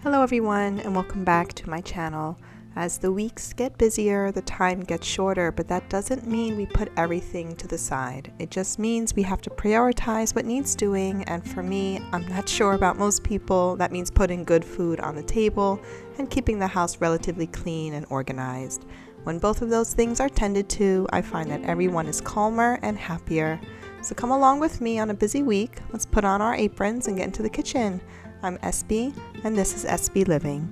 Hello everyone and welcome back to my channel. As the weeks get busier, the time gets shorter, but that doesn't mean we put everything to the side. It just means we have to prioritize what needs doing, and for me, I'm not sure about most people, that means putting good food on the table and keeping the house relatively clean and organized. When both of those things are tended to, I find that everyone is calmer and happier. So come along with me on a busy week. Let's put on our aprons and get into the kitchen. I'm SB, and this is SB Living.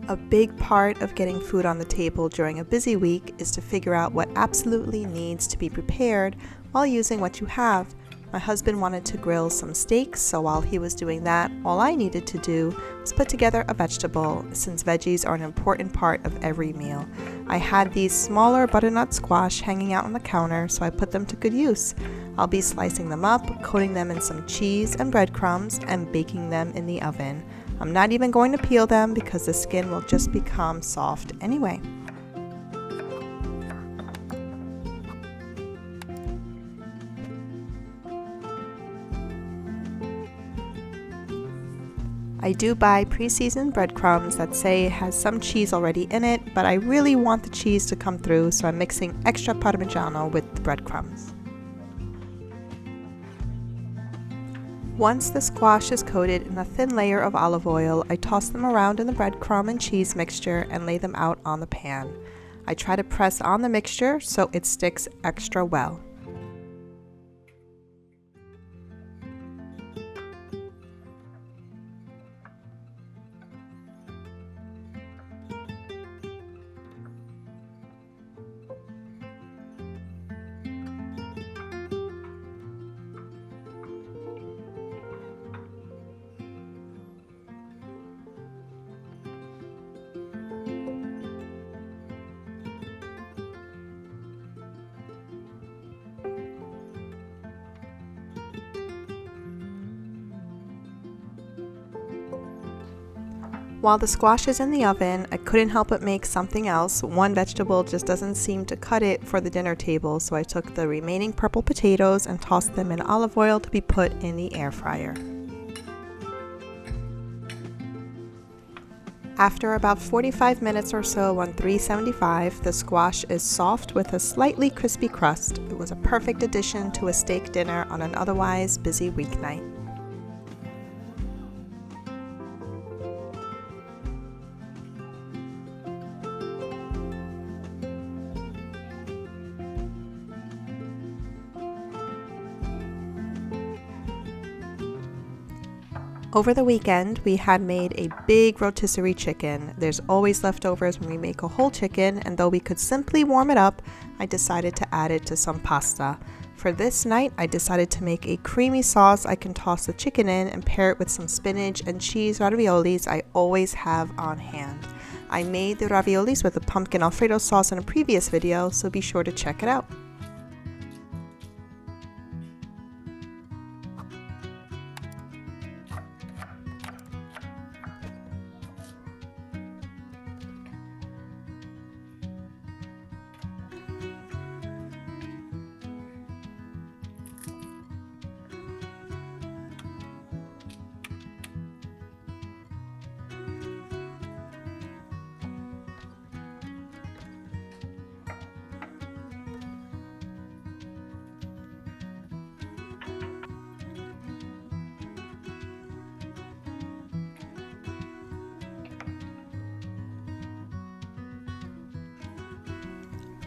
A big part of getting food on the table during a busy week is to figure out what absolutely needs to be prepared while using what you have. My husband wanted to grill some steaks, so while he was doing that, all I needed to do was put together a vegetable, since veggies are an important part of every meal. I had these smaller butternut squash hanging out on the counter, so I put them to good use. I'll be slicing them up, coating them in some cheese and breadcrumbs, and baking them in the oven. I'm not even going to peel them because the skin will just become soft anyway. I do buy pre-seasoned breadcrumbs that say it has some cheese already in it, but I really want the cheese to come through, so I'm mixing extra Parmigiano with the breadcrumbs. Once the squash is coated in a thin layer of olive oil, I toss them around in the breadcrumb and cheese mixture and lay them out on the pan. I try to press on the mixture so it sticks extra well. While the squash is in the oven, I couldn't help but make something else. One vegetable just doesn't seem to cut it for the dinner table, so I took the remaining purple potatoes and tossed them in olive oil to be put in the air fryer. After about 45 minutes or so on 375, the squash is soft with a slightly crispy crust. It was a perfect addition to a steak dinner on an otherwise busy weeknight. Over the weekend, we had made a big rotisserie chicken. There's always leftovers when we make a whole chicken, and though we could simply warm it up, I decided to add it to some pasta. For this night, I decided to make a creamy sauce I can toss the chicken in and pair it with some spinach and cheese raviolis I always have on hand. I made the raviolis with a pumpkin Alfredo sauce in a previous video, so be sure to check it out.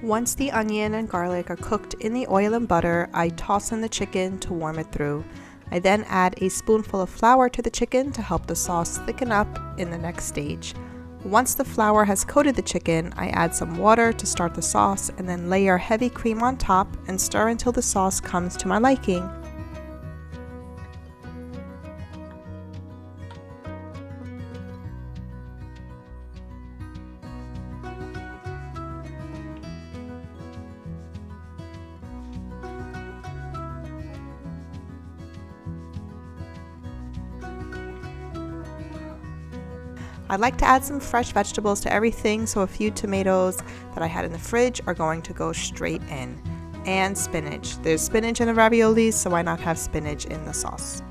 Once the onion and garlic are cooked in the oil and butter, I toss in the chicken to warm it through. I then add a spoonful of flour to the chicken to help the sauce thicken up in the next stage. Once the flour has coated the chicken, I add some water to start the sauce and then layer heavy cream on top and stir until the sauce comes to my liking. I like to add some fresh vegetables to everything, so a few tomatoes that I had in the fridge are going to go straight in. And spinach. There's spinach in the raviolis, so why not have spinach in the sauce?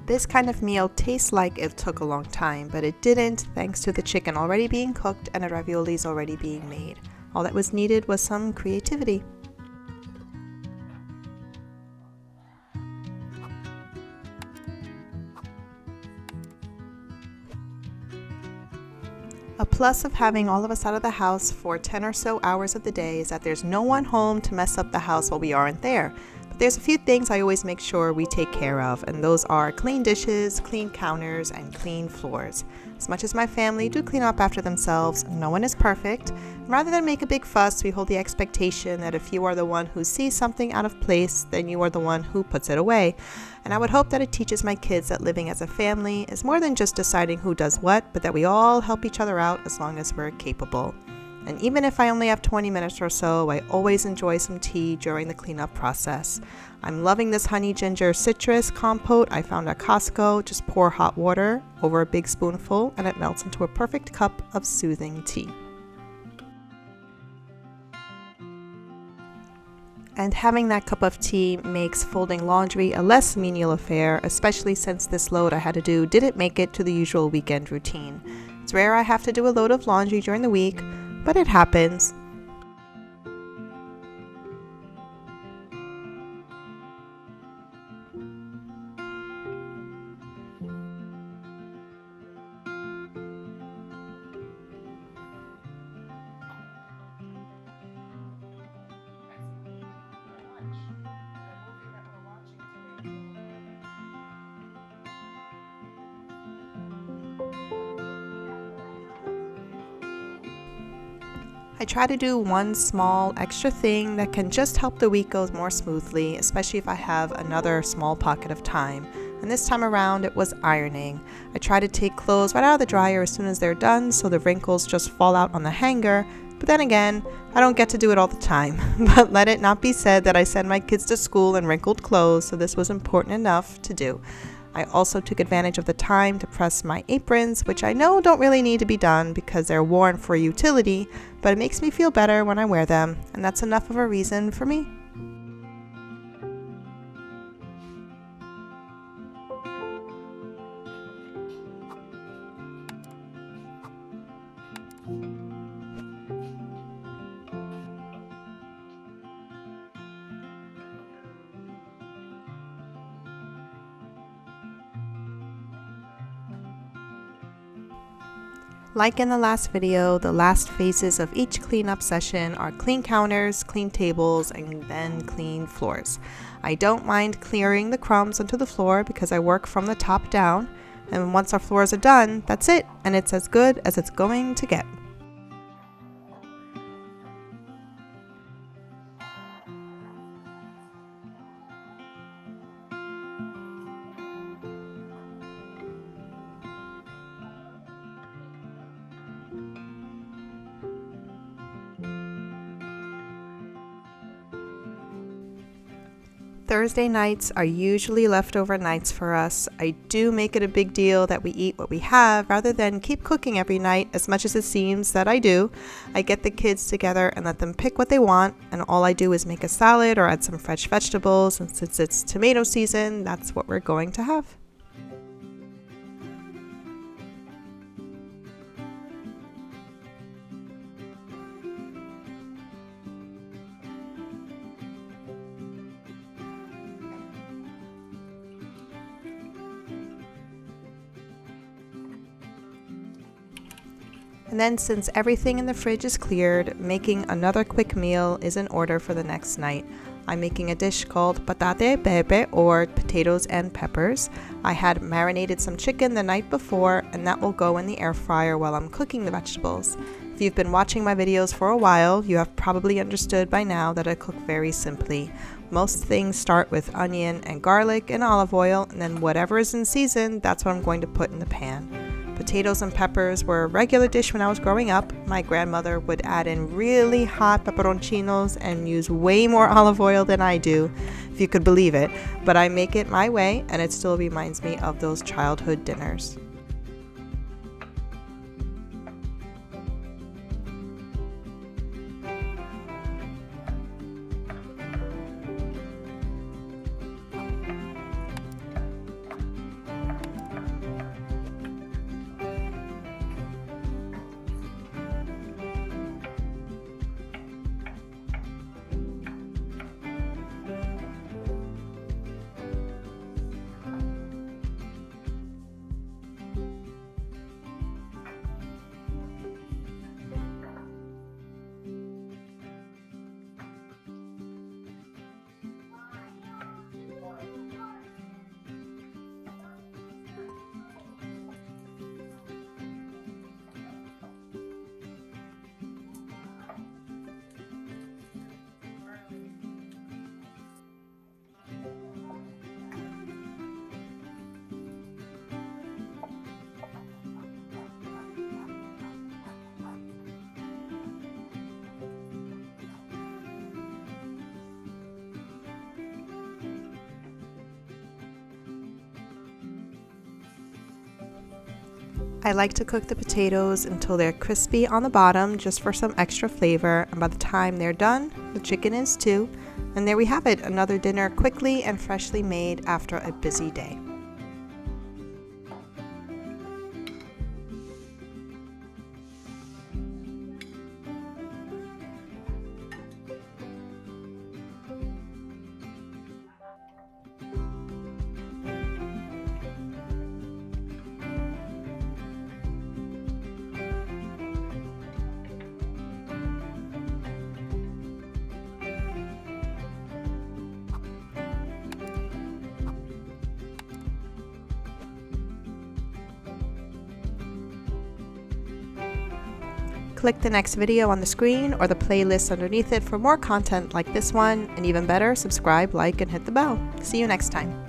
This kind of meal tastes like it took a long time, but it didn't, thanks to the chicken already being cooked and the raviolis already being made. All that was needed was some creativity. A plus of having all of us out of the house for 10 or so hours of the day is that there's no one home to mess up the house while we aren't there. But there's a few things I always make sure we take care of, and those are clean dishes, clean counters, and clean floors. As much as my family do clean up after themselves, no one is perfect. Rather than make a big fuss, we hold the expectation that if you are the one who sees something out of place, then you are the one who puts it away. And I would hope that it teaches my kids that living as a family is more than just deciding who does what, but that we all help each other out as long as we're capable. And even if I only have 20 minutes or so, I always enjoy some tea during the cleanup process. I'm loving this honey ginger citrus compote I found at Costco. Just pour hot water over a big spoonful and it melts into a perfect cup of soothing tea. And having that cup of tea makes folding laundry a less menial affair, especially since this load I had to do didn't make it to the usual weekend routine. It's rare I have to do a load of laundry during the week, but it happens. I try to do one small extra thing that can just help the week go more smoothly, especially if I have another small pocket of time. And this time around it was ironing. I try to take clothes right out of the dryer as soon as they're done so the wrinkles just fall out on the hanger. But then again, I don't get to do it all the time. But let it not be said that I send my kids to school in wrinkled clothes, so this was important enough to do. I also took advantage of the time to press my aprons, which I know don't really need to be done because they're worn for utility, but it makes me feel better when I wear them, and that's enough of a reason for me. Like in the last video, the last phases of each cleanup session are clean counters, clean tables, and then clean floors. I don't mind clearing the crumbs onto the floor because I work from the top down, and once our floors are done, that's it, and it's as good as it's going to get. Thursday nights are usually leftover nights for us. I do make it a big deal that we eat what we have rather than keep cooking every night, as much as it seems that I do. I get the kids together and let them pick what they want, and all I do is make a salad or add some fresh vegetables, and since it's tomato season, that's what we're going to have. And then since everything in the fridge is cleared, making another quick meal is in order for the next night. I'm making a dish called Patate, Pepe, or potatoes and peppers. I had marinated some chicken the night before, and that will go in the air fryer while I'm cooking the vegetables. If you've been watching my videos for a while, you have probably understood by now that I cook very simply. Most things start with onion and garlic and olive oil, and then whatever is in season, that's what I'm going to put in the pan. Potatoes and peppers were a regular dish when I was growing up. My grandmother would add in really hot pepperoncinos and use way more olive oil than I do, if you could believe it. But I make it my way, and it still reminds me of those childhood dinners. I like to cook the potatoes until they're crispy on the bottom, just for some extra flavor, and by the time they're done, the chicken is too. And there we have it, another dinner quickly and freshly made after a busy day. Click the next video on the screen or the playlist underneath it for more content like this one, and even better, subscribe, like, and hit the bell. See you next time.